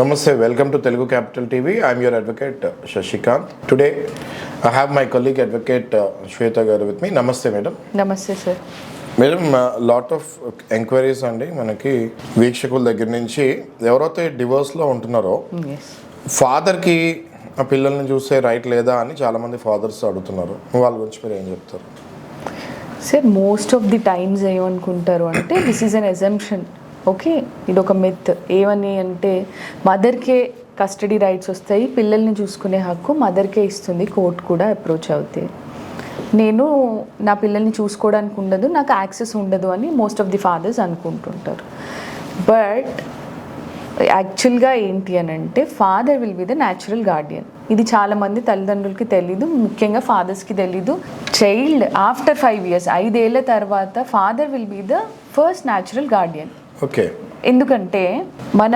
Namaste, welcome to Telugu Capital TV. I am your advocate Shashikant. Today I have my colleague advocate Shweta garu with me. Namaste madam. Namaste sir. Madam lot of enquiries అండి మనకి వీక్షకుల దగ్గర నుంచి ఎవరైతే డివోర్స్లో ఉంటున్నారో ఫాదర్కి ఆ పిల్లల్ని చూసే రైట్ లేదా అని చాలామంది ఫాదర్స్ అడుగుతున్నారు. వాళ్ళ గురించి మీరు ఏం చెప్తారు? Sir most of the times ఏమనుకుంటారు అంటే this is an assumption. Okay, ఇది ఒక మిత్. ఏమని అంటే మదర్కే కస్టడీ రైట్స్ వస్తాయి, పిల్లల్ని చూసుకునే హక్కు మదర్కే ఇస్తుంది, కోర్టు కూడా అప్రోచ్ అవుతాయి. నేను నా పిల్లల్ని చూసుకోవడానికి ఉండదు, నాకు యాక్సెస్ ఉండదు అని మోస్ట్ ఆఫ్ ది ఫాదర్స్ అనుకుంటుంటారు. బట్ యాక్చువల్గా ఏంటి అని అంటే father will be the natural guardian. ఇది చాలామంది తల్లిదండ్రులకి తెలీదు, ముఖ్యంగా ఫాదర్స్కి తెలీదు. చైల్డ్ ఆఫ్టర్ 5 years 5 ఏళ్ళ తర్వాత father will be the first natural Guardian. Okay, ఎందుకంటే మన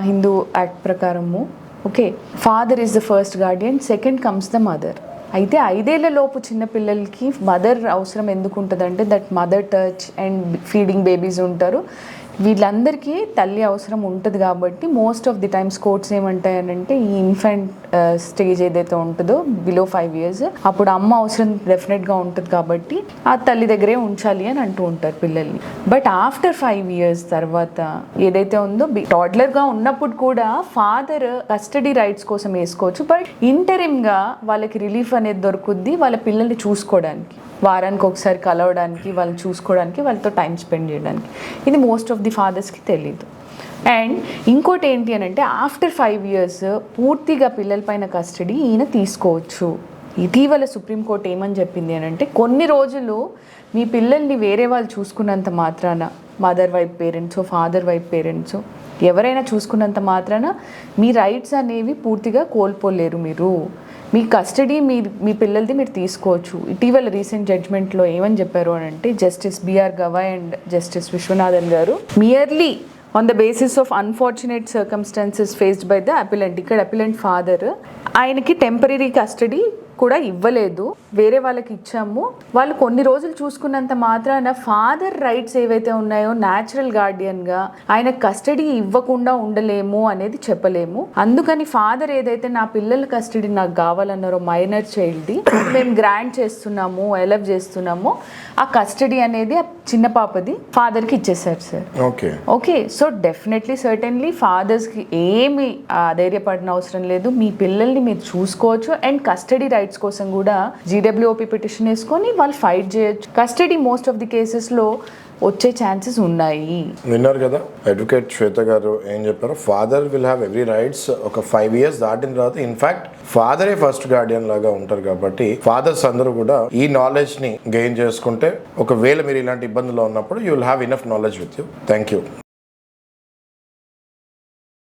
హిందూ యాక్ట్ ప్రకారము okay father is the first Guardian, second comes the mother. అయితే 5 ఏళ్ల లోపు చిన్న పిల్లలకి మదర్ అవసరం ఎందుకు ఉంటుందంటే that mother touch and feeding babies ఉంటారు, వీళ్ళందరికీ తల్లి అవసరం ఉంటుంది. కాబట్టి most of the times courts ఏమంటాయనంటే ఈ ఇన్ఫెంట్ స్టేజ్ ఏదైతే ఉంటుందో బిలో 5 years అప్పుడు అమ్మ అవసరం డెఫినెట్గా ఉంటుంది కాబట్టి ఆ తల్లి దగ్గరే ఉంచాలి అని అంటూ ఉంటారు పిల్లల్ని. బట్ ఆఫ్టర్ 5 years తర్వాత ఏదైతే ఉందో టాడ్లర్గా ఉన్నప్పుడు కూడా ఫాదర్ కస్టడీ రైట్స్ కోసం వేసుకోవచ్చు. బట్ ఇంటరిమ్గా వాళ్ళకి రిలీఫ్ అనేది దొరుకుద్ది, వాళ్ళ పిల్లల్ని చూసుకోవడానికి, వారానికి ఒకసారి కలవడానికి, వాళ్ళని చూసుకోవడానికి, వాళ్ళతో టైం స్పెండ్ చేయడానికి. ఇది మోస్ట్ ఆఫ్ ది ఫాదర్స్కి తెలీదు. అండ్ ఇంకోటి ఏంటి అని అంటే ఆఫ్టర్ 5 years పూర్తిగా పిల్లలపైన కస్టడీ ఈయన తీసుకోవచ్చు. ఇటీవల సుప్రీంకోర్టు ఏమని చెప్పింది అని అంటే కొన్ని రోజులు మీ పిల్లల్ని వేరే వాళ్ళు చూసుకున్నంత మాత్రాన, mother wife parents father wife parents ఎవరైనా చూసుకున్నంత మాత్రాన మీ రైట్స్ అనేవి పూర్తిగా కోల్పోలేరు. మీరు మీ కస్టడీ మీ పిల్లలది మీరు తీసుకోవచ్చు. ఇటీవల రీసెంట్ జడ్జ్మెంట్లో ఏమని చెప్పారు అని అంటే justice BR Gavai and justice Viswanathan గారు merely on the basis of unfortunate circumstances faced by the appellant, ఇక్కడ అపిలెంట్ ఫాదర్, ఆయనకి టెంపరీ కస్టడీ కూడా ఇవ్వలేదు, వేరే వాళ్ళకి ఇచ్చాము. వాళ్ళు కొన్ని రోజులు చూసుకున్నంత మాత్రాన ఫాదర్ రైట్స్ ఏవైతే ఉన్నాయో న్యాచురల్ గార్డియన్గా ఆయన కస్టడీ ఇవ్వకుండా ఉండలేము అనేది చెప్పలేము. అందుకని ఫాదర్ ఏదైతే నా పిల్లల కస్టడీ నాకు కావాలన్నారో మైనర్ చైల్డ్ది మేము గ్రాంట్ చేస్తున్నాము, అలవ్ చేస్తున్నాము, ఆ కస్టడీ అనేది ఆ చిన్న పాపది ఫాదర్కి ఇచ్చేసారు sir. Okay, so definitely certainly ఫాదర్స్కి ఏమి ధైర్యపడిన అవసరం లేదు, మీ పిల్లల్ని మీరు చూసుకోవచ్చు. అండ్ కస్టడీ రైట్స్ కోసం కూడా జీడబ్ల్యూఓపీ పిటిషన్ వేసుకొని వాళ్ళు ఫైట్ చేయొచ్చు. కస్టడీ మోస్ట్ ఆఫ్ ది కేసెస్లో వచ్చే ఛాన్సెస్ ఉన్నాయి. విన్నారు కదా అడ్వకేట్ శ్వేత గారు ఏం చెప్పారు? Father will have every rights. ఒక 5 years దాటిన తర్వాత ఇన్ఫాక్ట్ ఫాదరే ఫస్ట్ గార్డియన్ లాగా ఉంటారు. కాబట్టి ఫాదర్స్ అందరూ కూడా ఈ నాలెడ్జ్ ని గెయిన్ చేసుకుంటే ఒకవేళ మీరు ఇలాంటి ఇబ్బందులు ఉన్నప్పుడు you will have enough knowledge with you. Thank you.